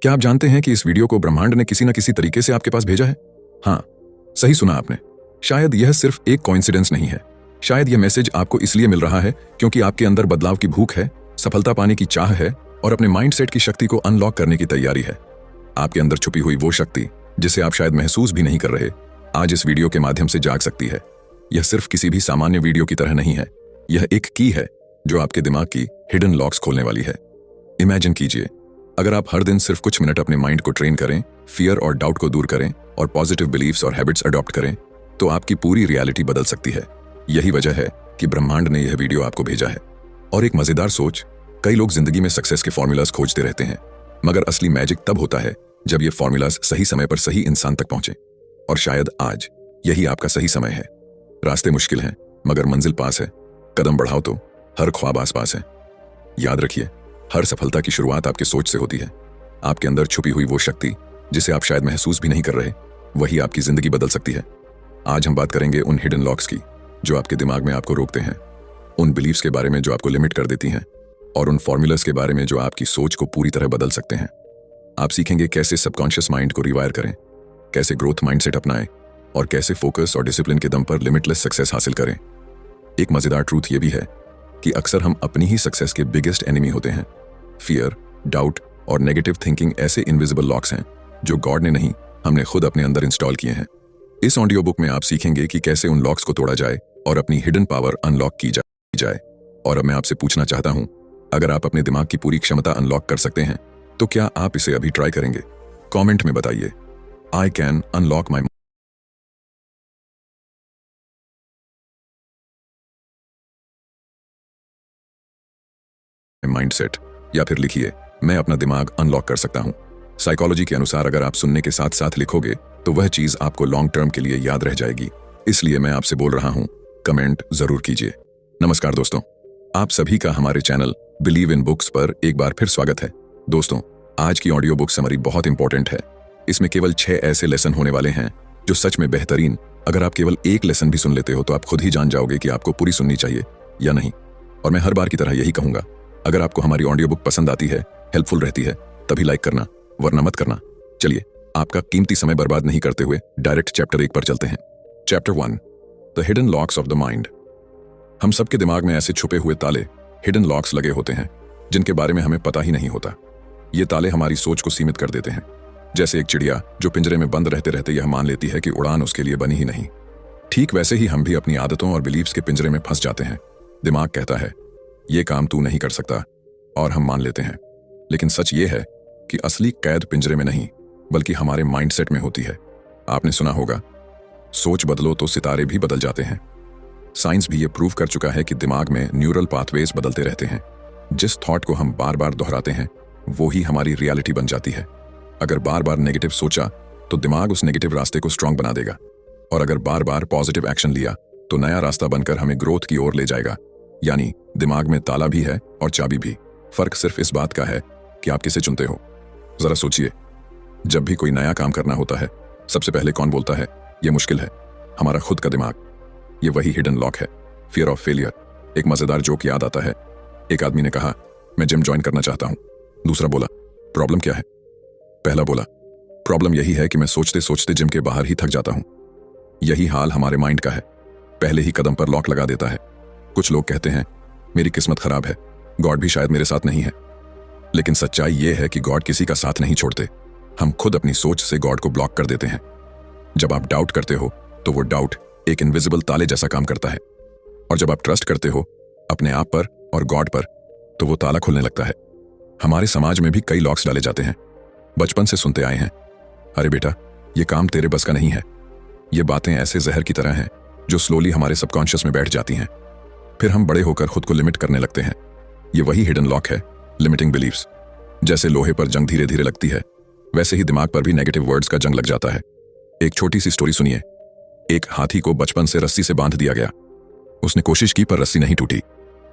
क्या आप जानते हैं कि इस वीडियो को ब्रह्मांड ने किसी न किसी तरीके से आपके पास भेजा है? हाँ, सही सुना आपने। शायद यह सिर्फ एक कोइंसिडेंस नहीं है। शायद यह मैसेज आपको इसलिए मिल रहा है क्योंकि आपके अंदर बदलाव की भूख है, सफलता पाने की चाह है और अपने माइंडसेट की शक्ति को अनलॉक करने की तैयारी है। आपके अंदर छुपी हुई वो शक्ति जिसे आप शायद महसूस भी नहीं कर रहे, आज इस वीडियो के माध्यम से जाग सकती है। यह सिर्फ किसी भी सामान्य वीडियो की तरह नहीं है। यह एक की है जो आपके दिमाग की हिडन लॉक्स खोलने वाली है। इमेजिन कीजिए, अगर आप हर दिन सिर्फ कुछ मिनट अपने माइंड को ट्रेन करें, फियर और डाउट को दूर करें और पॉजिटिव बिलीव्स और हैबिट्स अडॉप्ट करें, तो आपकी पूरी रियलिटी बदल सकती है। यही वजह है कि ब्रह्मांड ने यह वीडियो आपको भेजा है। और एक मजेदार सोच, कई लोग जिंदगी में सक्सेस के फॉर्मूलाज खोजते रहते हैं, मगर असली मैजिक तब होता है जब ये फॉर्मूलाज सही समय पर सही इंसान तक पहुंचे। और शायद आज यही आपका सही समय है। रास्ते मुश्किल हैं, मगर मंजिल पास है। कदम बढ़ाओ तो हर ख्वाब आसपास है। याद रखिए, हर सफलता की शुरुआत आपके सोच से होती है। आपके अंदर छुपी हुई वो शक्ति जिसे आप शायद महसूस भी नहीं कर रहे, वही आपकी जिंदगी बदल सकती है। आज हम बात करेंगे उन हिडन लॉक्स की जो आपके दिमाग में आपको रोकते हैं, उन बिलीव्स के बारे में जो आपको लिमिट कर देती हैं, और उन फॉर्मूलाज के बारे में जो आपकी सोच को पूरी तरह बदल सकते हैं। आप सीखेंगे कैसे सबकॉन्शियस माइंड को रिवायर करें, कैसे ग्रोथ माइंडसेट अपनाएं और कैसे फोकस और डिसिप्लिन के दम पर लिमिटलेस सक्सेस हासिल करें। एक मजेदार ट्रूथ ये भी है कि अक्सर हम अपनी ही सक्सेस के बिगेस्ट एनिमी होते हैं। फियर, डाउट और नेगेटिव थिंकिंग ऐसे इनविजिबल लॉक्स हैं जो गॉड ने नहीं, हमने खुद अपने अंदर इंस्टॉल किए हैं। इस ऑडियो बुक में आप सीखेंगे कि कैसे उन लॉक्स को तोड़ा जाए और अपनी हिडन पावर अनलॉक की जाए। और अब मैं आपसे पूछना चाहता हूं, अगर आप अपने दिमाग की पूरी क्षमता अनलॉक कर सकते हैं तो क्या आप इसे अभी ट्राई करेंगे? कमेंट में बताइए, I can unlock my mindset, या फिर लिखिए, मैं अपना दिमाग अनलॉक कर सकता हूं। साइकोलॉजी के अनुसार अगर आप सुनने के साथ साथ लिखोगे तो वह चीज आपको लॉन्ग टर्म के लिए याद रह जाएगी। इसलिए मैं आपसे बोल रहा हूं, कमेंट जरूर कीजिए। नमस्कार दोस्तों, आप सभी का हमारे चैनल बिलीव इन बुक्स पर एक बार फिर स्वागत है। दोस्तों, आज की ऑडियो बुक समरी बहुत इंपॉर्टेंट है। इसमें केवल 6 ऐसे लेसन होने वाले हैं जो सच में बेहतरीन। अगर आप केवल एक लेसन भी सुन लेते हो तो आप खुद ही जान जाओगे कि आपको पूरी सुननी चाहिए या नहीं। और मैं हर बार की तरह यही कहूंगा, अगर आपको हमारी ऑडियो बुक पसंद आती है, हेल्पफुल रहती है, तभी लाइक करना, वरना मत करना। चलिए, आपका कीमती समय बर्बाद नहीं करते हुए डायरेक्ट चैप्टर 1 पर चलते हैं। Chapter 1, the hidden locks of the mind. हम सबके दिमाग में ऐसे छुपे हुए ताले, हिडन लॉक्स लगे होते हैं जिनके बारे में हमें पता ही नहीं होता। ये ताले हमारी सोच को सीमित कर देते हैं। जैसे एक चिड़िया जो पिंजरे में बंद रहते रहते यह मान लेती है कि उड़ान उसके लिए बनी ही नहीं, ठीक वैसे ही हम भी अपनी आदतों और बिलीव्स के पिंजरे में फंस जाते हैं। दिमाग कहता है, ये काम तू नहीं कर सकता, और हम मान लेते हैं। लेकिन सच ये है कि असली कैद पिंजरे में नहीं, बल्कि हमारे माइंडसेट में होती है। आपने सुना होगा, सोच बदलो तो सितारे भी बदल जाते हैं। साइंस भी ये प्रूव कर चुका है कि दिमाग में न्यूरल पाथवेज बदलते रहते हैं। जिस थॉट को हम बार बार दोहराते हैं वो ही हमारी रियलिटी बन जाती है। अगर बार बार नेगेटिव सोचा तो दिमाग उस नेगेटिव रास्ते को स्ट्रांग बना देगा, और अगर बार बार पॉजिटिव एक्शन लिया तो नया रास्ता बनकर हमें ग्रोथ की ओर ले जाएगा। यानी दिमाग में ताला भी है और चाबी भी। फर्क सिर्फ इस बात का है कि आप किसे चुनते हो। जरा सोचिए, जब भी कोई नया काम करना होता है, सबसे पहले कौन बोलता है, यह मुश्किल है? हमारा खुद का दिमाग। ये वही हिडन लॉक है, फियर ऑफ फेलियर। एक मजेदार जोक याद आता है। एक आदमी ने कहा, मैं जिम ज्वाइन करना चाहता हूं। दूसरा बोला, प्रॉब्लम क्या है? पहला बोला, प्रॉब्लम यही है कि मैं सोचते सोचते जिम के बाहर ही थक जाता हूं। यही हाल हमारे माइंड का है, पहले ही कदम पर लॉक लगा देता है। कुछ लोग कहते हैं, मेरी किस्मत खराब है, गॉड भी शायद मेरे साथ नहीं है। लेकिन सच्चाई यह है कि गॉड किसी का साथ नहीं छोड़ते। हम खुद अपनी सोच से गॉड को ब्लॉक कर देते हैं। जब आप डाउट करते हो तो वो डाउट एक इनविजिबल ताले जैसा काम करता है, और जब आप ट्रस्ट करते हो अपने आप पर और गॉड पर, तो वो ताला खुलने लगता है। हमारे समाज में भी कई लॉक्स डाले जाते हैं। बचपन से सुनते आए हैं, अरे बेटा, ये काम तेरे बस का नहीं है। ये बातें ऐसे जहर की तरह हैं जो स्लोली हमारे सबकॉन्शियस में बैठ जाती हैं। फिर हम बड़े होकर खुद को लिमिट करने लगते हैं। ये वही हिडन लॉक है, लिमिटिंग बिलीव्स। जैसे लोहे पर जंग धीरे धीरे लगती है, वैसे ही दिमाग पर भी नेगेटिव वर्ड्स का जंग लग जाता है। एक छोटी सी स्टोरी सुनिए। एक हाथी को बचपन से रस्सी से बांध दिया गया। उसने कोशिश की पर रस्सी नहीं टूटी।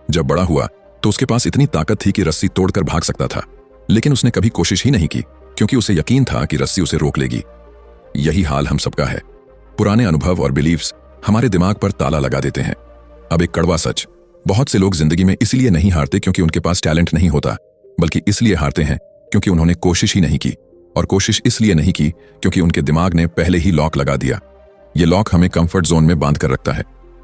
जब बड़ा हुआ तो उसके पास इतनी ताकत थी कि रस्सी तोड़कर भाग सकता था, लेकिन उसने कभी कोशिश ही नहीं की क्योंकि उसे यकीन था कि रस्सी उसे रोक लेगी। यही हाल हम सबका है। पुराने अनुभव और बिलीव्स हमारे दिमाग पर ताला लगा देते हैं। अब एक कड़वा सच, बहुत से लोग जिंदगी में इसलिए नहीं हारते क्योंकि उनके पास टैलेंट नहीं होता, बल्कि इसलिए हारते हैं क्योंकि उन्होंने कोशिश ही नहीं की, और कोशिश इसलिए नहीं की क्योंकि उनके दिमाग ने पहले ही लॉक लगा दिया। ये लॉक हमें कंफर्ट जोन में बांध कर रखता है,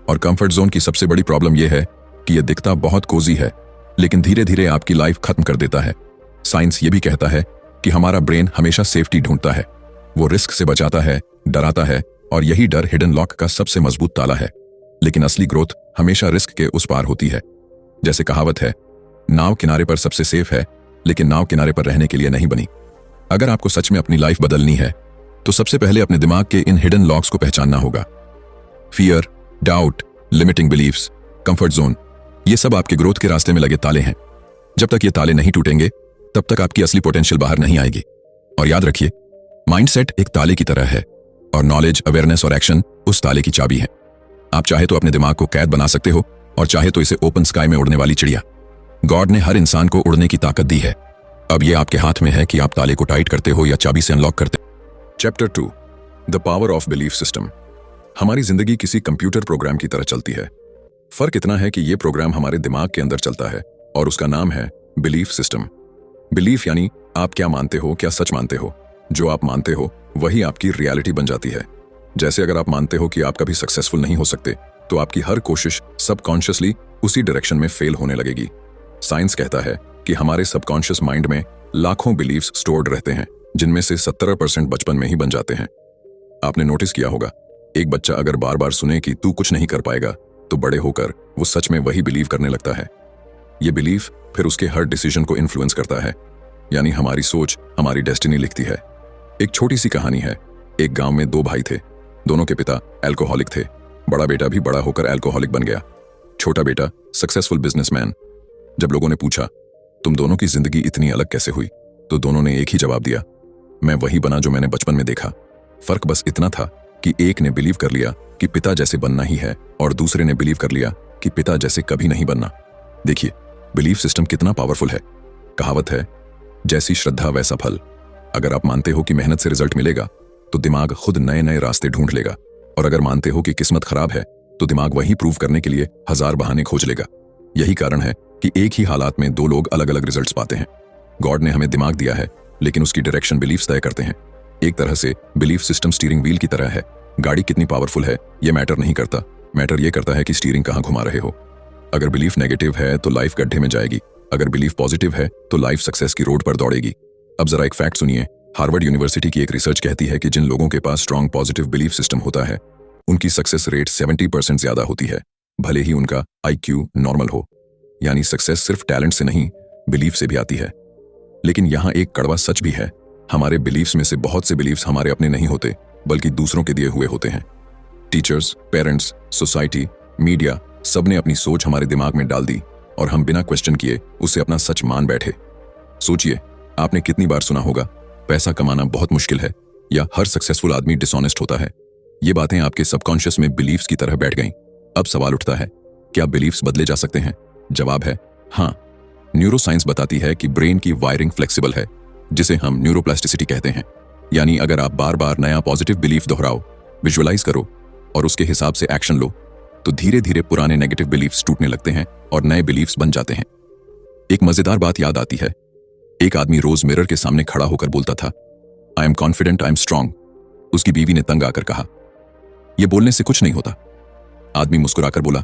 और कंफर्ट जोन की सबसे बड़ी प्रॉब्लम यह है कि यह दिखता बहुत कोजी है, लेकिन धीरे धीरे आपकी लाइफ खत्म कर देता है। साइंस ये भी कहता है कि हमारा ब्रेन हमेशा सेफ्टी ढूंढता है, वो रिस्क से बचाता है, डराता है, और यही डर हिडन लॉक का सबसे मजबूत ताला है। लेकिन असली ग्रोथ हमेशा रिस्क के उस पार होती है। जैसे कहावत है, नाव किनारे पर सबसे सेफ है, लेकिन नाव किनारे पर रहने के लिए नहीं बनी। अगर आपको सच में अपनी लाइफ बदलनी है तो सबसे पहले अपने दिमाग के इन हिडन लॉक्स को पहचानना होगा। Fear, doubt, limiting beliefs, comfort zone, ये सब आपके ग्रोथ के रास्ते में लगे ताले हैं। जब तक ये ताले नहीं टूटेंगे तब तक आपकी असली पोटेंशियल बाहर नहीं आएगी। और याद रखिए, माइंडसेट एक ताले की तरह है, और नॉलेज, अवेयरनेस और एक्शन उस ताले की चाबी है। आप चाहे तो अपने दिमाग को कैद बना सकते हो, और चाहे तो इसे ओपन स्काई में उड़ने वाली चिड़िया। गॉड ने हर इंसान को उड़ने की ताकत दी है। अब यह आपके हाथ में है कि आप ताले को टाइट करते हो या चाबी से अनलॉक करते हो। Chapter 2, the power of belief system. हमारी जिंदगी किसी कंप्यूटर प्रोग्राम की तरह चलती है। फर्क इतना है कि यह प्रोग्राम हमारे दिमाग के अंदर चलता है, और उसका नाम है बिलीफ सिस्टम। बिलीफ यानी आप क्या मानते हो, क्या सच मानते हो। जो आप मानते हो वही आपकी रियलिटी बन जाती है। जैसे अगर आप मानते हो कि आप कभी सक्सेसफुल नहीं हो सकते, तो आपकी हर कोशिश सबकॉन्शियसली उसी डायरेक्शन में फेल होने लगेगी। साइंस कहता है कि हमारे सबकॉन्शियस माइंड में लाखों बिलीफ्स स्टोर्ड रहते हैं, जिनमें से 70% बचपन में ही बन जाते हैं। आपने नोटिस किया होगा, एक बच्चा अगर बार बार सुने कि तू कुछ नहीं कर पाएगा, तो बड़े होकर वो सच में वही बिलीव करने लगता है। ये बिलीफ फिर उसके हर डिसीजन को इन्फ्लुएंस करता है, यानी हमारी सोच हमारी डेस्टिनी लिखती है। एक छोटी सी कहानी है। एक गांव में 2 भाई थे। दोनों के पिता एल्कोहलिक थे। बड़ा बेटा भी बड़ा होकर एल्कोहलिक बन गया, छोटा बेटा सक्सेसफुल बिजनेसमैन। जब लोगों ने पूछा, तुम दोनों की जिंदगी इतनी अलग कैसे हुई, तो दोनों ने एक ही जवाब दिया, मैं वही बना जो मैंने बचपन में देखा। फर्क बस इतना था कि एक ने बिलीव कर लिया कि पिता जैसे बनना ही है, और दूसरे ने बिलीव कर लिया कि पिता जैसे कभी नहीं बनना। देखिए, बिलीफ सिस्टम कितना पावरफुल है। कहावत है, जैसी श्रद्धा वैसा फल। अगर आप मानते हो कि मेहनत से रिजल्ट मिलेगा, तो दिमाग खुद नए नए रास्ते ढूंढ लेगा, और अगर मानते हो कि किस्मत खराब है, तो दिमाग वही प्रूव करने के लिए 1000 बहाने खोज लेगा। यही कारण है कि एक ही हालात में 2 लोग अलग अलग रिजल्ट्स पाते हैं। गॉड ने हमें दिमाग दिया है, लेकिन उसकी डायरेक्शन बिलीफ्स तय करते हैं। एक तरह से बिलीफ सिस्टम स्टीयरिंग व्हील की तरह है। गाड़ी कितनी पावरफुल है यह मैटर नहीं करता, मैटर यह करता है कि स्टीयरिंग कहां घुमा रहे हो। अगर बिलीफ नेगेटिव है तो लाइफ गड्ढे में जाएगी, अगर बिलीफ पॉजिटिव है तो लाइफ सक्सेस की रोड पर दौड़ेगी। अब जरा एक फैक्ट सुनिए। हार्वर्ड यूनिवर्सिटी की एक रिसर्च कहती है कि जिन लोगों के पास स्ट्रॉन्ग पॉजिटिव बिलीफ सिस्टम होता है, उनकी सक्सेस रेट 70% ज्यादा होती है, भले ही उनका IQ नॉर्मल हो। यानी सक्सेस सिर्फ टैलेंट से नहीं, बिलीफ से भी आती है। लेकिन यहां एक कड़वा सच भी है, हमारे बिलीफ्स में से बहुत से बिलीफ्स हमारे अपने नहीं होते, बल्कि दूसरों के दिए हुए होते हैं। टीचर्स, पेरेंट्स, सोसाइटी, मीडिया, सबने अपनी सोच हमारे दिमाग में डाल दी, और हम बिना क्वेश्चन किए उसे अपना सच मान बैठे। सोचिए, आपने कितनी बार सुना होगा, पैसा कमाना बहुत मुश्किल है, या हर सक्सेसफुल आदमी डिसऑनेस्ट होता है। ये बातें आपके सबकॉन्शियस में बिलीफ्स की तरह बैठ गईं। अब सवाल उठता है, क्या बिलीफ्स बदले जा सकते हैं? जवाब है हाँ। न्यूरोसाइंस बताती है कि ब्रेन की वायरिंग फ्लेक्सिबल है, जिसे हम न्यूरोप्लास्टिसिटी कहते हैं। यानी अगर आप बार बार नया पॉजिटिव बिलीफ दोहराओ, विजुअलाइज करो और उसके हिसाब से एक्शन लो, तो धीरे धीरे पुराने नेगेटिव बिलीफ्स टूटने लगते हैं और नए बिलीफ्स बन जाते हैं। एक मजेदार बात याद आती है। एक आदमी रोज मिरर के सामने खड़ा होकर बोलता था, I am confident, I am strong. उसकी बीवी ने तंग आकर कहा, यह बोलने से कुछ नहीं होता। आदमी मुस्कुराकर बोला,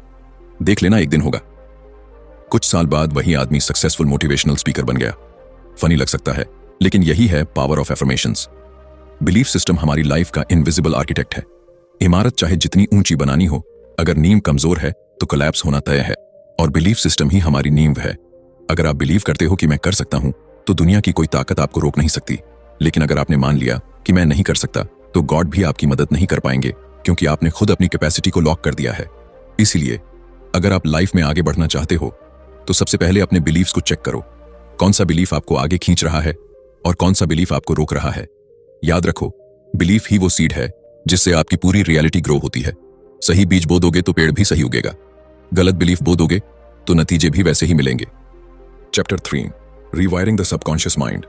देख लेना, एक दिन होगा। कुछ साल बाद वही आदमी सक्सेसफुल मोटिवेशनल स्पीकर बन गया। फनी लग सकता है, लेकिन यही है power of affirmations. Belief system हमारी लाइफ का इनविजिबल आर्किटेक्ट है। इमारत चाहे जितनी ऊंची बनानी हो, अगर नींव कमजोर है तो कोलैप्स होना तय है, और बिलीफ सिस्टम ही हमारी नींव है। अगर आप बिलीव करते हो कि मैं कर सकता हूं, तो दुनिया की कोई ताकत आपको रोक नहीं सकती। लेकिन अगर आपने मान लिया कि मैं नहीं कर सकता, तो गॉड भी आपकी मदद नहीं कर पाएंगे, क्योंकि आपने खुद अपनी कैपेसिटी को लॉक कर दिया है। इसीलिए अगर आप लाइफ में आगे बढ़ना चाहते हो, तो सबसे पहले अपने बिलीफ्स को चेक करो। कौन सा बिलीफ आपको आगे खींच रहा है और कौन सा बिलीफ आपको रोक रहा है। याद रखो, बिलीफ ही वो सीड है जिससे आपकी पूरी रियलिटी ग्रो होती है। सही बीज बो दोगे तो पेड़ भी सही उगेगा, गलत बिलीफ बो दोगे तो नतीजे भी वैसे ही मिलेंगे। Chapter 3, rewiring the subconscious mind.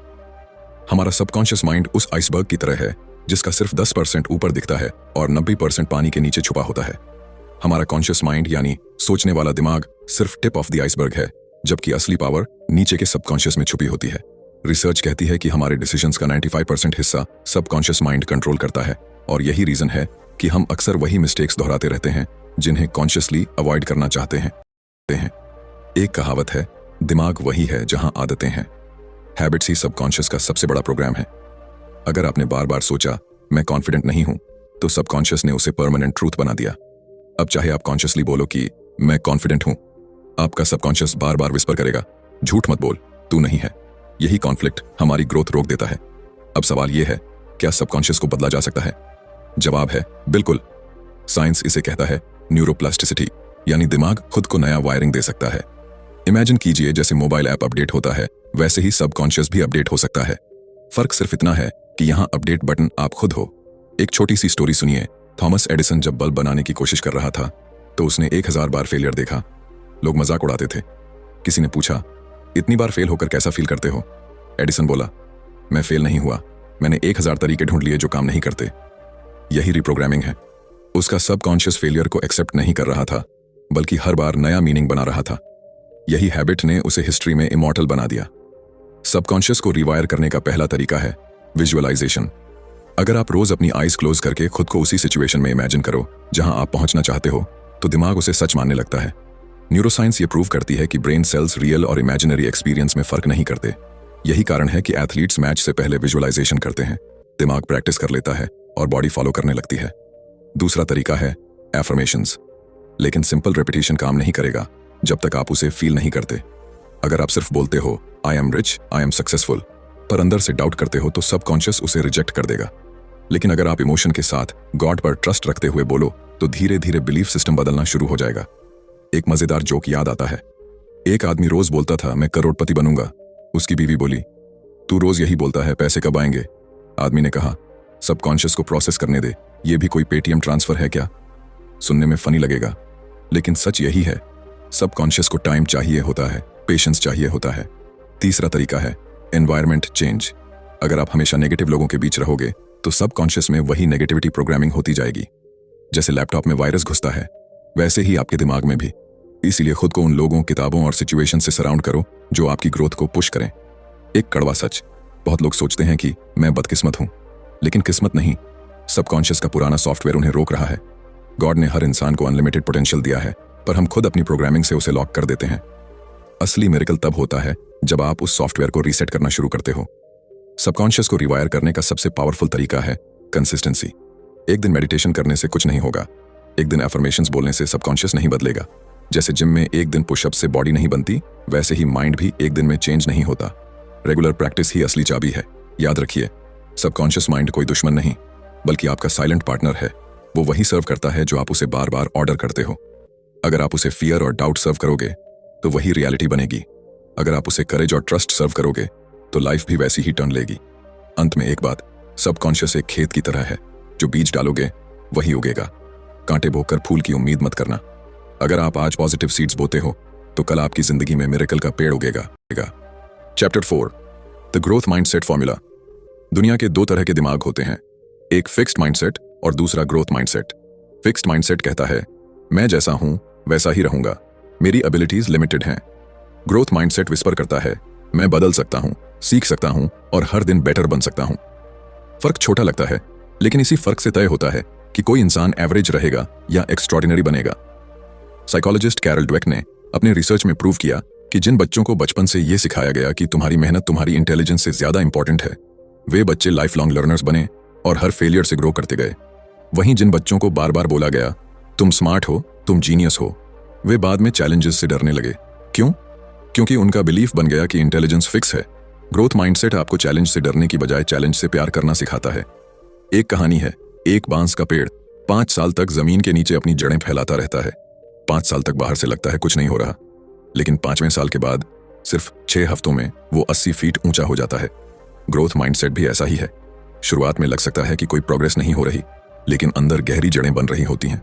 हमारा सबकॉन्शियस माइंड उस आइसबर्ग की तरह है जिसका सिर्फ 10% ऊपर दिखता है और 90% पानी के नीचे छुपा होता है। हमारा कॉन्शियस माइंड यानी सोचने वाला दिमाग सिर्फ टिप ऑफ द आइसबर्ग है, जबकि असली पावर नीचे के सबकॉन्शियस में छुपी होती है। रिसर्च कहती है कि हमारे डिसीजंस का 95% हिस्सा सबकॉन्शियस माइंड कंट्रोल करता है, और यही रीजन है कि हम अक्सर वही मिस्टेक्स दोहराते रहते हैं जिन्हें कॉन्शियसली अवॉइड करना चाहते हैं। एक कहावत है, दिमाग वही है जहां आदतें हैं। हैबिट्स ही सबकॉन्शियस का सबसे बड़ा प्रोग्राम है। अगर आपने बार बार सोचा मैं कॉन्फिडेंट नहीं हूं, तो सबकॉन्शियस ने उसे परमानेंट ट्रूथ बना दिया। अब चाहे आप कॉन्शियसली बोलो कि मैं कॉन्फिडेंट हूं, आपका सबकॉन्शियस बार बार विस्पर करेगा, झूठ मत बोल, तू नहीं है। यही कॉन्फ्लिक्ट हमारी ग्रोथ रोक देता है। अब सवाल यह है, क्या सबकॉन्शियस को बदला जा सकता है? जवाब है बिल्कुल। साइंस इसे कहता है न्यूरोप्लास्टिसिटी, यानी दिमाग खुद को नया वायरिंग दे सकता है। इमेजिन कीजिए जैसे मोबाइल ऐप अपडेट होता है, वैसे ही सबकॉन्शियस भी अपडेट हो सकता है। फर्क सिर्फ इतना है कि यहां अपडेट बटन आप खुद हो। एक छोटी सी स्टोरी सुनिए। थॉमस एडिसन जब बल्ब बनाने की कोशिश कर रहा था तो उसने 1000 बार फेलियर देखा। लोग मजाक उड़ाते थे। किसी ने पूछा, इतनी बार फेल होकर कैसा फील करते हो? एडिसन बोला, मैं फेल नहीं हुआ, मैंने 1000 तरीके ढूंढ लिए जो काम नहीं करते। यही रिप्रोग्रामिंग है। उसका सबकॉन्शियस फेलियर को एक्सेप्ट नहीं कर रहा था, बल्कि हर बार नया मीनिंग बना रहा था। यही हैबिट ने उसे हिस्ट्री में इमॉर्टल बना दिया। सबकॉन्शियस को रिवायर करने का पहला तरीका है विजुअलाइजेशन। अगर आप रोज अपनी आईज क्लोज करके खुद को उसी सिचुएशन में इमेजिन करो जहां आप पहुंचना चाहते हो, तो दिमाग उसे सच मानने लगता है। न्यूरोसाइंस ये प्रूव करती है कि ब्रेन सेल्स रियल और इमेजिनरी एक्सपीरियंस में फर्क नहीं करते। यही कारण है कि एथलीट्स मैच से पहले विजुअलाइजेशन करते हैं। दिमाग प्रैक्टिस कर लेता है और बॉडी फॉलो करने लगती है। दूसरा तरीका है एफर्मेशंस। लेकिन सिंपल रेपिटेशन काम नहीं करेगा जब तक आप उसे फील नहीं करते। अगर आप सिर्फ बोलते हो I am rich, I am successful, पर अंदर से डाउट करते हो, तो सबकॉन्शियस उसे रिजेक्ट कर देगा। लेकिन अगर आप इमोशन के साथ गॉड पर ट्रस्ट रखते हुए बोलो, तो धीरे धीरे बिलीफ सिस्टम बदलना शुरू हो जाएगा। एक मजेदार जोक याद आता है। एक आदमी रोज बोलता था मैं करोड़पति बनूंगा। उसकी बीवी बोली, तू रोज यही बोलता है, पैसे कब आएंगे? आदमी ने कहा, सबकॉन्शियस को प्रोसेस करने दे, ये भी कोई पेटीएम ट्रांसफर है क्या? सुनने में फनी लगेगा, लेकिन सच यही है। सबकॉन्शियस को टाइम चाहिए होता है, पेशेंस चाहिए होता है। तीसरा तरीका है एनवायरनमेंट चेंज। अगर आप हमेशा नेगेटिव लोगों के बीच रहोगे, तो सबकॉन्शियस में वही नेगेटिविटी प्रोग्रामिंग होती जाएगी। जैसे लैपटॉप में वायरस घुसता है, वैसे ही आपके दिमाग में भी। इसीलिए खुद को उन लोगों, किताबों और सिचुएशन से सराउंड करो जो आपकी ग्रोथ को पुश करें। एक कड़वा सच, बहुत लोग सोचते हैं कि मैं बदकिस्मत हूं, लेकिन किस्मत नहीं, सबकॉन्शियस का पुराना सॉफ्टवेयर उन्हें रोक रहा है। गॉड ने हर इंसान को अनलिमिटेड पोटेंशियल दिया है, पर हम खुद अपनी प्रोग्रामिंग से उसे लॉक कर देते हैं। असली मिरेकल तब होता है जब आप उस सॉफ्टवेयर को रीसेट करना शुरू करते हो। सबकॉन्शियस को रिवायर करने का सबसे पावरफुल तरीका है कंसिस्टेंसी। एक दिन मेडिटेशन करने से कुछ नहीं होगा, एक दिन एफर्मेशंस बोलने से सबकॉन्शियस नहीं बदलेगा। जैसे जिम में एक दिन पुशअप से बॉडी नहीं बनती, वैसे ही माइंड भी एक दिन में चेंज नहीं होता। रेगुलर प्रैक्टिस ही असली चाबी है। याद रखिए, सबकॉन्शियस माइंड कोई दुश्मन नहीं, बल्कि आपका साइलेंट पार्टनर है। वो वही सर्व करता है जो आप उसे बार बार ऑर्डर करते हो। अगर आप उसे फियर और डाउट सर्व करोगे, तो वही रियलिटी बनेगी। अगर आप उसे करेज और ट्रस्ट सर्व करोगे, तो लाइफ भी वैसी ही टर्न लेगी। अंत में एक बात, सबकॉन्शियस एक खेत की तरह है, जो बीज डालोगे वही उगेगा। कांटे बोकर फूल की उम्मीद मत करना। अगर आप आज पॉजिटिव सीड्स बोते हो, तो कल आपकी जिंदगी में मिरेकल का पेड़ उगेगा। Chapter 4, the growth mindset formula. दुनिया के दो तरह के दिमाग होते हैं, एक फिक्स्ड माइंडसेट और दूसरा ग्रोथ माइंडसेट। फिक्स्ड माइंडसेट कहता है मैं जैसा हूं वैसा ही रहूंगा, मेरी एबिलिटीज लिमिटेड हैं। ग्रोथ माइंडसेट विस्पर करता है मैं बदल सकता हूं, सीख सकता हूं और हर दिन बेटर बन सकता हूं। फर्क छोटा लगता है, लेकिन इसी फर्क से तय होता है कि कोई इंसान एवरेज रहेगा या एक्स्ट्रॉर्डिनरी बनेगा। साइकोलॉजिस्ट कैरल ड्वेक ने अपने रिसर्च में प्रूव किया कि जिन बच्चों को बचपन से यह सिखाया गया कि तुम्हारी मेहनत तुम्हारी इंटेलिजेंस से ज्यादा इंपॉर्टेंट है, वे बच्चे लाइफ लॉन्ग लर्नर्स बने और हर फेलियर से ग्रो करते गए। वहीं जिन बच्चों को बार बार बोला गया तुम स्मार्ट हो, तुम जीनियस हो, वे बाद में चैलेंजेस से डरने लगे। क्यों? क्योंकि उनका बिलीफ बन गया कि इंटेलिजेंस फिक्स है। ग्रोथ माइंडसेट आपको चैलेंज से डरने की बजाय चैलेंज से प्यार करना सिखाता है। एक कहानी है, एक बांस का पेड़ 5 साल तक जमीन के नीचे अपनी जड़ें फैलाता रहता है। 5 साल तक बाहर से लगता है कुछ नहीं हो रहा, लेकिन 5वें साल के बाद सिर्फ 6 हफ्तों में वो 80 फीट ऊंचा हो जाता है। ग्रोथ माइंडसेट भी ऐसा ही है। शुरुआत में लग सकता है कि कोई प्रोग्रेस नहीं हो रही, लेकिन अंदर गहरी जड़ें बन रही होती हैं,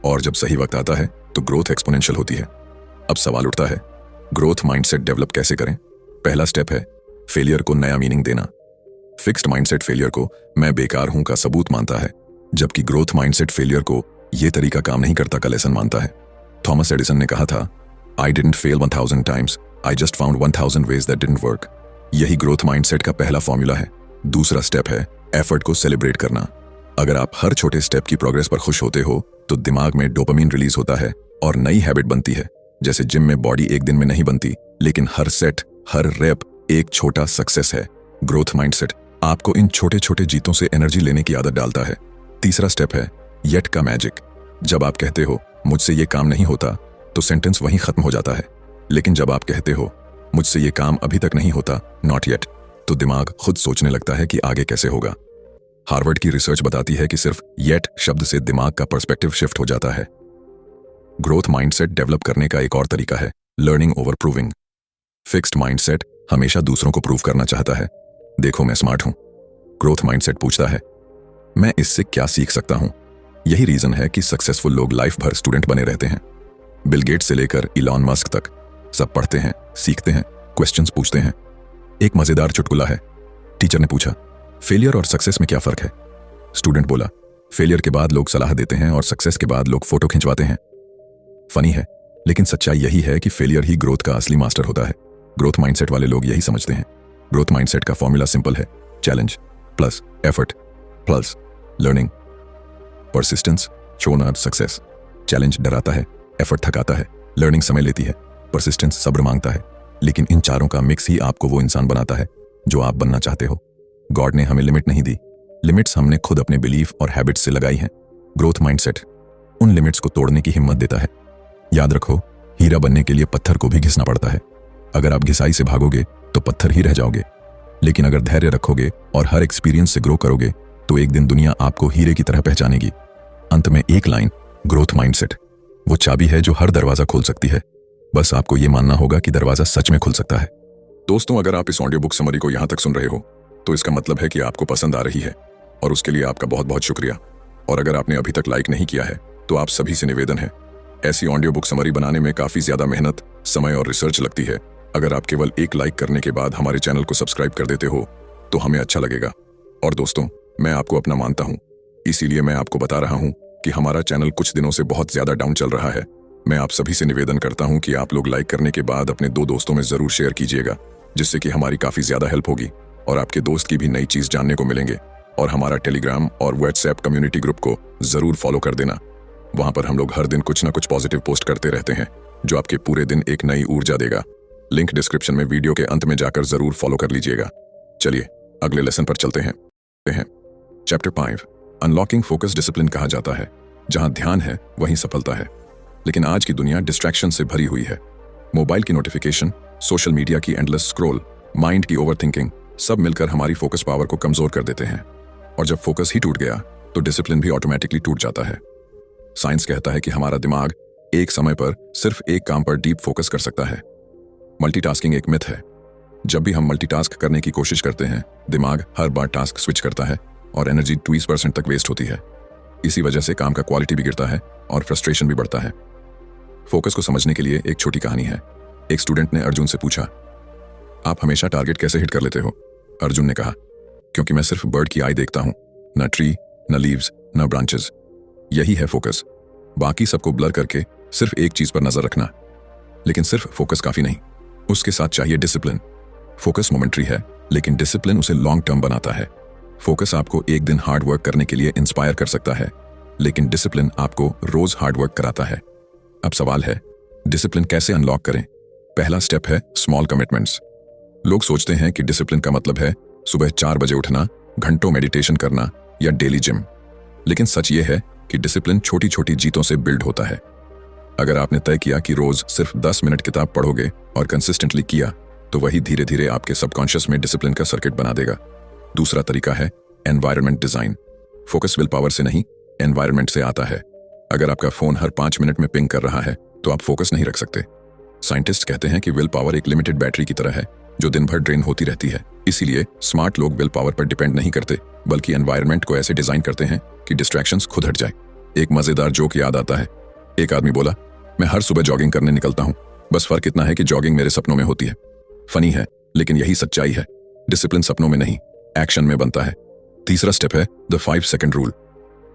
और जब सही वक्त आता है तो ग्रोथ एक्सपोनेंशियल होती है। अब सवाल उठता है, ग्रोथ माइंडसेट डेवलप कैसे करें? पहला स्टेप है फेलियर को नया मीनिंग देना। फिक्स्ड माइंडसेट फेलियर को मैं बेकार हूं का सबूत मानता है, जबकि ग्रोथ माइंडसेट फेलियर को यह तरीका काम नहीं करता का लेसन मानता है। थॉमस एडिसन ने कहा था, I didn't fail 1000 times, I just found 1000 ways that didn't work. यही ग्रोथ माइंडसेट का पहला फॉर्मूला है। दूसरा स्टेप है एफर्ट को सेलिब्रेट करना। अगर आप हर छोटे स्टेप की प्रोग्रेस पर खुश होते हो तो दिमाग में डोपामिन रिलीज होता है और नई हैबिट बनती है। जैसे जिम में बॉडी एक दिन में नहीं बनती, लेकिन हर सेट, हर रैप एक छोटा सक्सेस है। ग्रोथ माइंडसेट आपको इन छोटे छोटे जीतों से एनर्जी लेने की आदत डालता है। तीसरा स्टेप है येट का मैजिक। जब आप कहते हो मुझसे ये काम नहीं होता तो सेंटेंस वहीं खत्म हो जाता है, लेकिन जब आप कहते हो मुझसे ये काम अभी तक नहीं होता, नॉट येट, तो दिमाग खुद सोचने लगता है कि आगे कैसे होगा। हार्वर्ड की रिसर्च बताती है कि सिर्फ येट शब्द से दिमाग का पर्सपेक्टिव शिफ्ट हो जाता है। ग्रोथ माइंडसेट डेवलप करने का एक और तरीका है learning over proving. Fixed mindset हमेशा दूसरों को प्रूव करना चाहता है, देखो मैं स्मार्ट हूं। ग्रोथ माइंडसेट पूछता है मैं इससे क्या सीख सकता हूं। यही रीजन है कि सक्सेसफुल लोग लाइफ भर स्टूडेंट बने रहते हैं। बिल गेट्स से लेकर इलॉन मस्क तक सब पढ़ते हैं, सीखते हैं, क्वेश्चंस पूछते हैं। एक मजेदार चुटकुला है। टीचर ने पूछा फेलियर और सक्सेस में क्या फर्क है। स्टूडेंट बोला फेलियर के बाद लोग सलाह देते हैं और सक्सेस के बाद लोग फोटो खिंचवाते हैं। फनी है, लेकिन सच्चाई यही है कि फेलियर ही ग्रोथ का असली मास्टर होता है। ग्रोथ माइंडसेट वाले लोग यही समझते हैं। ग्रोथ माइंडसेट का फॉर्मूला सिंपल है, challenge plus effort plus learning. Persistence shown success. Challenge डराता है, एफर्ट थकाता है, लर्निंग समय लेती है, परसिस्टेंस सब्र मांगता है। लेकिन इन चारों का मिक्स ही आपको वो इंसान बनाता है जो आप बनना चाहते हो। गॉड ने हमें लिमिट नहीं दी, लिमिट्स हमने खुद अपने बिलीफ और हैबिट्स से लगाई हैं। ग्रोथ माइंडसेट उन लिमिट्स को तोड़ने की हिम्मत देता है। याद रखो, हीरा बनने के लिए पत्थर को भी घिसना पड़ता है। अगर आप घिसाई से भागोगे तो पत्थर ही रह जाओगे, लेकिन अगर धैर्य रखोगे और हर एक्सपीरियंस से ग्रो करोगे तो एक दिन दुनिया आपको हीरे की तरह पहचानेगी। अंत में एक लाइन, ग्रोथ माइंडसेट वो चाबी है जो हर दरवाजा खोल सकती है। बस आपको ये मानना होगा कि दरवाजा सच में खुल सकता है। दोस्तों, अगर आप इस ऑडियो बुक समरी को यहां तक सुन रहे हो तो इसका मतलब है कि आपको पसंद आ रही है, और उसके लिए आपका बहुत बहुत शुक्रिया। और अगर आपने अभी तक लाइक नहीं किया है तो आप सभी से निवेदन है, ऐसी ऑडियो बुक समरी बनाने में काफी ज्यादा मेहनत, समय और रिसर्च लगती है। अगर आप केवल एक लाइक करने के बाद हमारे चैनल को सब्सक्राइब कर देते हो तो हमें अच्छा लगेगा। और दोस्तों, मैं आपको अपना मानता हूं, इसीलिए मैं आपको बता रहा हूं कि हमारा चैनल कुछ दिनों से बहुत ज्यादा डाउन चल रहा है। मैं आप सभी से निवेदन करता हूं कि आप लोग लाइक करने के बाद अपने 2 दोस्तों में जरूर शेयर कीजिएगा, जिससे कि हमारी काफी ज्यादा हेल्प होगी और आपके दोस्त की भी नई चीज जानने को मिलेंगे। और हमारा टेलीग्राम और व्हाट्सएप कम्युनिटी ग्रुप को जरूर फॉलो कर देना। वहां पर हम लोग हर दिन कुछ ना कुछ पॉजिटिव पोस्ट करते रहते हैं जो आपके पूरे दिन एक नई ऊर्जा देगा। लिंक डिस्क्रिप्शन में वीडियो के अंत में जाकर जरूर फॉलो कर लीजिएगा। चलिए अगले लेसन पर चलते हैं। चैप्टर 5 अनलॉकिंग फोकस डिसिप्लिन कहा जाता है। जहां ध्यान है वहीं सफलता है। लेकिन आज की दुनिया डिस्ट्रैक्शन से भरी हुई है। मोबाइल की नोटिफिकेशन, सोशल मीडिया की एंडलेस स्क्रॉल, माइंड की ओवरथिंकिंग, सब मिलकर हमारी फोकस पावर को कमजोर कर देते हैं। और जब फोकस ही टूट गया तो डिसिप्लिन भी ऑटोमेटिकली टूट जाता है। साइंस कहता है कि हमारा दिमाग एक समय पर सिर्फ एक काम पर डीप फोकस कर सकता है। मल्टीटास्किंग एक मिथ है। जब भी हम मल्टीटास्क करने की कोशिश करते हैं, दिमाग हर बार टास्क स्विच करता है और एनर्जी 20% तक वेस्ट होती है। इसी वजह से काम का क्वालिटी भी गिरता है और फ्रस्ट्रेशन भी बढ़ता है। फोकस को समझने के लिए एक छोटी कहानी है। एक स्टूडेंट ने अर्जुन से पूछा, आप हमेशा टारगेट कैसे हिट कर लेते हो? अर्जुन ने कहा, क्योंकि मैं सिर्फ बर्ड की आई देखता हूं, न ट्री, न लीव्स, न ब्रांचेस। यही है फोकस। बाकी सबको ब्लर करके सिर्फ एक चीज पर नजर रखना। लेकिन सिर्फ फोकस काफी नहीं, उसके साथ चाहिए डिसिप्लिन। फोकस मोमेंटरी है, लेकिन डिसिप्लिन उसे लॉन्ग टर्म बनाता है। फोकस आपको एक दिन हार्ड वर्क करने के लिए इंस्पायर कर सकता है, लेकिन डिसिप्लिन आपको रोज हार्ड वर्क कराता है। अब सवाल है, डिसिप्लिन कैसे अनलॉक करें? पहला स्टेप है स्मॉल कमिटमेंट्स। लोग सोचते हैं कि डिसिप्लिन का मतलब है सुबह 4 बजे उठना, घंटों मेडिटेशन करना या डेली जिम। लेकिन सच ये है कि डिसिप्लिन छोटी छोटी जीतों से बिल्ड होता है। अगर आपने तय किया कि रोज सिर्फ 10 मिनट किताब पढ़ोगे और कंसिस्टेंटली किया, तो वही धीरे धीरे आपके सबकॉन्शियस में डिसिप्लिन का सर्किट बना देगा। दूसरा तरीका है environment design. Focus will power से नहीं, एनवायरनमेंट से आता है। अगर आपका फोन हर 5 मिनट में पिंग कर रहा है तो आप फोकस नहीं रख सकते। साइंटिस्ट कहते हैं कि विल पावर एक लिमिटेड बैटरी की तरह है जो दिन भर ड्रेन होती रहती है। इसीलिए स्मार्ट लोग विल पावर पर डिपेंड नहीं करते, बल्कि एनवायरनमेंट को ऐसे डिजाइन करते हैं कि डिस्ट्रैक्शंस खुद हट जाए। एक मजेदार जोक याद आता है। एक आदमी बोला, मैं हर सुबह जॉगिंग करने निकलता हूं, बस फर्क इतना है कि जॉगिंग मेरे सपनों में होती है। फनी है, लेकिन यही सच्चाई है। डिसिप्लिन सपनों में नहीं, एक्शन में बनता है। तीसरा स्टेप है द 5 सेकंड रूल।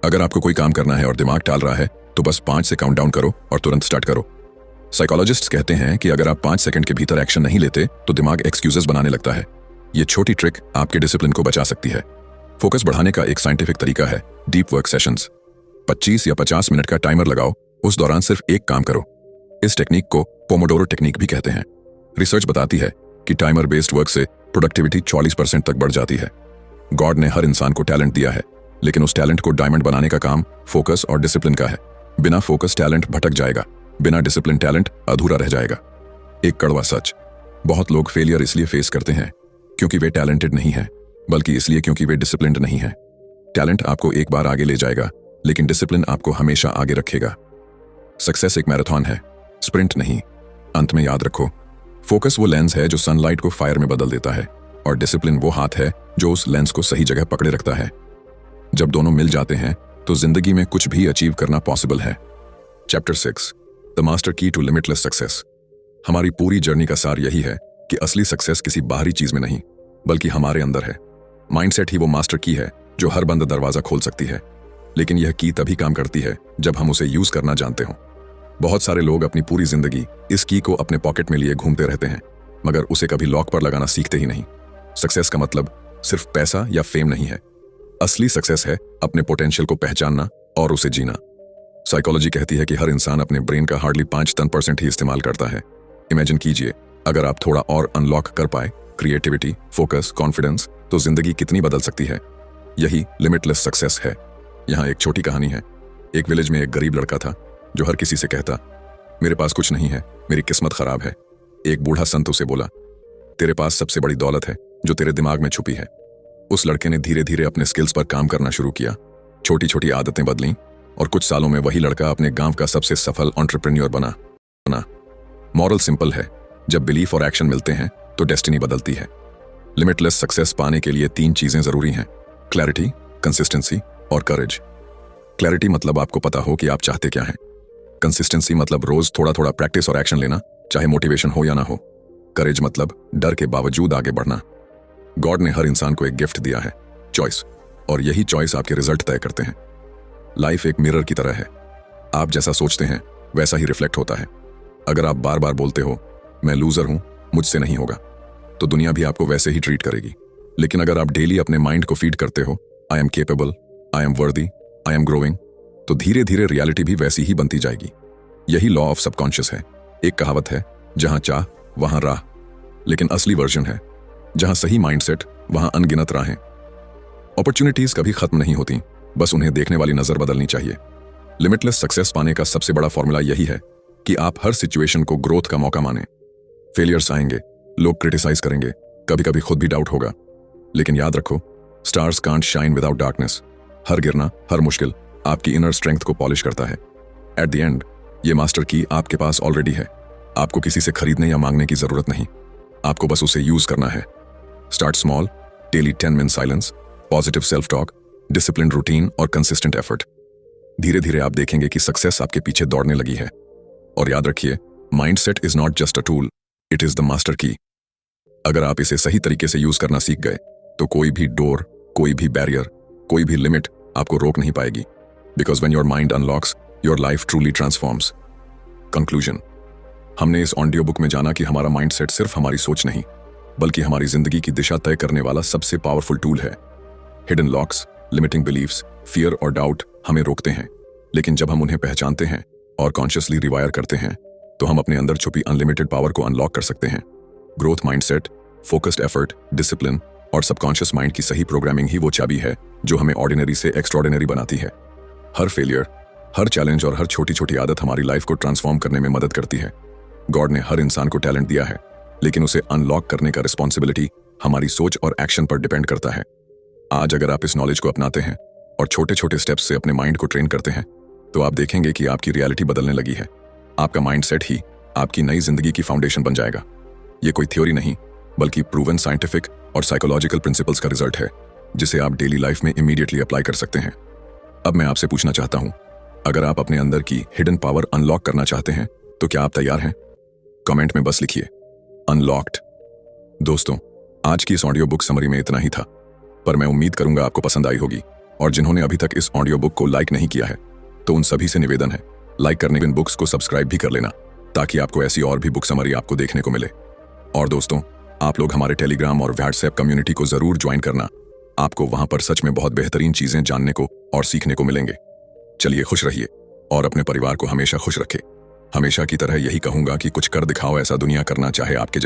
अगर आपको कोई काम करना है और दिमाग टाल रहा है तो बस 5 से काउंटडाउन करो और तुरंत स्टार्ट करो। साइकोलॉजिस्ट्स कहते हैं कि अगर आप 5 सेकंड के भीतर एक्शन नहीं लेते तो दिमाग एक्सक्यूजेस बनाने लगता है। ये छोटी ट्रिक आपके डिसिप्लिन को बचा सकती है। फोकस बढ़ाने का एक साइंटिफिक तरीका है डीप वर्क सेशंस। 25 या 50 मिनट का टाइमर लगाओ, उस दौरान सिर्फ एक काम करो। इस टेक्निक को पोमोडोरो टेक्निक भी कहते हैं। रिसर्च बताती है कि टाइमर बेस्ड वर्क से प्रोडक्टिविटी 40% तक बढ़ जाती है। गॉड ने हर इंसान को टैलेंट दिया है, लेकिन उस टैलेंट को डायमंड बनाने का काम फोकस और डिसिप्लिन का है। बिना फोकस टैलेंट भटक जाएगा, बिना डिसिप्लिन टैलेंट अधूरा रह जाएगा। एक कड़वा सच, बहुत लोग फेलियर इसलिए फेस करते हैं क्योंकि वे टैलेंटेड नहीं हैं, बल्कि इसलिए क्योंकि वे डिसिप्लिन्ड नहीं हैं। टैलेंट आपको एक बार आगे ले जाएगा, लेकिन डिसिप्लिन आपको हमेशा आगे रखेगा। सक्सेस एक मैराथन है, स्प्रिंट नहीं। अंत में याद रखो, फोकस वो लेंस है जो सनलाइट को फायर में बदल देता है, और डिसिप्लिन वो हाथ है जो उस लेंस को सही जगह पकड़े रखता है। जब दोनों मिल जाते हैं तो जिंदगी में कुछ भी अचीव करना पॉसिबल है। चैप्टर 6, द मास्टर की टू लिमिटलेस सक्सेस। हमारी पूरी जर्नी का सार यही है कि असली सक्सेस किसी बाहरी चीज में नहीं, बल्कि हमारे अंदर है। माइंडसेट ही वो मास्टर की है जो हर बंद दरवाजा खोल सकती है, लेकिन यह की तभी काम करती है जब हम उसे यूज करना जानते हों। बहुत सारे लोग अपनी पूरी जिंदगी इस की को अपने पॉकेट में लिए घूमते रहते हैं, मगर उसे कभी लॉक पर लगाना सीखते ही नहीं। सक्सेस का मतलब सिर्फ पैसा या फेम नहीं है। असली सक्सेस है अपने पोटेंशियल को पहचानना और उसे जीना। साइकोलॉजी कहती है कि हर इंसान अपने ब्रेन का हार्डली 5-10% ही इस्तेमाल करता है। इमेजिन कीजिए, अगर आप थोड़ा और अनलॉक कर पाए क्रिएटिविटी, फोकस, कॉन्फिडेंस, तो जिंदगी कितनी बदल सकती है। यही लिमिटलेस सक्सेस है। यहाँ एक छोटी कहानी है। एक विलेज में एक गरीब लड़का था जो हर किसी से कहता, मेरे पास कुछ नहीं है, मेरी किस्मत खराब है। एक बूढ़ा संत उसे बोला, तेरे पास सबसे बड़ी दौलत है जो तेरे दिमाग में छुपी है। उस लड़के ने धीरे धीरे अपने स्किल्स पर काम करना शुरू किया। छोटी छोटी आदतें बदलीं और कुछ सालों में वही लड़का अपने गांव का सबसे सफल एंटरप्रेन्योर बना। मॉरल सिंपल है, जब बिलीफ और एक्शन मिलते हैं तो डेस्टिनी बदलती है। लिमिटलेस सक्सेस पाने के लिए 3 चीजें जरूरी हैं: क्लैरिटी, कंसिस्टेंसी और करेज। क्लैरिटी मतलब आपको पता हो कि आप चाहते क्या हैं। कंसिस्टेंसी मतलब रोज थोड़ा थोड़ा प्रैक्टिस और एक्शन लेना, चाहे मोटिवेशन हो या ना हो। करेज मतलब डर के बावजूद आगे बढ़ना। गॉड ने हर इंसान को एक गिफ्ट दिया है, चॉइस, और यही चॉइस आपके रिजल्ट तय करते हैं। लाइफ एक मिरर की तरह है, आप जैसा सोचते हैं वैसा ही रिफ्लेक्ट होता है। अगर आप बार बार बोलते हो मैं लूजर हूं, मुझसे नहीं होगा, तो दुनिया भी आपको वैसे ही ट्रीट करेगी। लेकिन अगर आप डेली अपने माइंड को फीड करते हो I am capable, I am वर्दी, आई एम ग्रोइंग, तो धीरे धीरे रियलिटी भी वैसी ही बनती जाएगी। यही लॉ ऑफ सबकॉन्शियस है। एक कहावत है, जहां चाह वहां राह, लेकिन असली वर्जन है, जहां सही माइंडसेट वहां अनगिनत राहें। अपॉर्चुनिटीज कभी खत्म नहीं होती, बस उन्हें देखने वाली नजर बदलनी चाहिए। लिमिटलेस सक्सेस पाने का सबसे बड़ा फॉर्मूला यही है कि आप हर सिचुएशन को ग्रोथ का मौका माने। फेलियर्स आएंगे, लोग क्रिटिसाइज करेंगे, कभी कभी खुद भी डाउट होगा, लेकिन याद रखो, stars can't shine without darkness. हर गिरना, हर मुश्किल आपकी इनर स्ट्रेंथ को पॉलिश करता है। एट द एंड ये मास्टर की आपके पास ऑलरेडी है। आपको किसी से खरीदने या मांगने की जरूरत नहीं, आपको बस उसे यूज करना है। Start small, daily 10 minute silence, positive self talk, discipline routine और कंसिस्टेंट एफर्ट। धीरे धीरे आप देखेंगे कि सक्सेस आपके पीछे दौड़ने लगी है। और याद रखिए, mindset is not just a tool, it is the master की। अगर आप इसे सही तरीके से यूज करना सीख गए तो कोई भी डोर, कोई भी बैरियर, कोई भी लिमिट आपको रोक नहीं पाएगी। Because when your mind unlocks, your life truly transforms. Conclusion, हमने इस ऑडियो बुक में जाना कि हमारा माइंडसेट सिर्फ हमारी सोच नहीं, बल्कि हमारी जिंदगी की दिशा तय करने वाला सबसे पावरफुल टूल है। Hidden locks, limiting beliefs, fear और डाउट हमें रोकते हैं, लेकिन जब हम उन्हें पहचानते हैं और कॉन्शियसली रिवायर करते हैं तो हम अपने अंदर छुपी अनलिमिटेड पावर को अनलॉक कर सकते हैं। Growth mindset, focused effort, discipline और सबकॉन्शियस माइंड की सही प्रोग्रामिंग ही वो चाबी है जो हमें ऑर्डिनरी से एक्स्ट्रॉर्डिनरी बनाती है। हर फेलियर, हर चैलेंज और हर छोटी छोटी आदत हमारी लाइफ को ट्रांसफॉर्म करने में मदद करती है। गॉड ने हर इंसान को टैलेंट दिया है, लेकिन उसे अनलॉक करने का रिस्पॉन्सिबिलिटी हमारी सोच और एक्शन पर डिपेंड करता है। आज अगर आप इस नॉलेज को अपनाते हैं और छोटे छोटे स्टेप्स से अपने माइंड को ट्रेन करते हैं, तो आप देखेंगे कि आपकी रियलिटी बदलने लगी है। आपका माइंडसेट ही आपकी नई जिंदगी की फाउंडेशन बन जाएगा। ये कोई थ्योरी नहीं, बल्कि प्रूवन साइंटिफिक और साइकोलॉजिकल प्रिंसिपल्स का रिजल्ट है, जिसे आप डेली लाइफ में इमीडिएटली अप्लाई कर सकते हैं। अब मैं आपसे पूछना चाहता हूं, अगर आप अपने अंदर की हिडन पावर अनलॉक करना चाहते हैं तो क्या आप तैयार हैं? कमेंट में बस लिखिए अनलॉक्ड। दोस्तों, आज की इस ऑडियो बुक समरी में इतना ही था, पर मैं उम्मीद करूंगा आपको पसंद आई होगी। और जिन्होंने अभी तक इस ऑडियो बुक को लाइक नहीं किया है, तो उन सभी से निवेदन है, लाइक करने के इन बुक्स को सब्सक्राइब भी कर लेना, ताकि आपको ऐसी और भी बुक समरी आपको देखने को मिले। और दोस्तों, आप लोग हमारे टेलीग्राम और व्हाट्सएप कम्युनिटी को जरूर ज्वाइन करना। आपको वहां पर सच में बहुत बेहतरीन चीजें जानने को और सीखने को मिलेंगे। चलिए खुश रहिए और अपने परिवार को हमेशा खुश रखें। हमेशा की तरह यही कहूंगा कि कुछ कर दिखाओ, ऐसा दुनिया करना चाहे आपके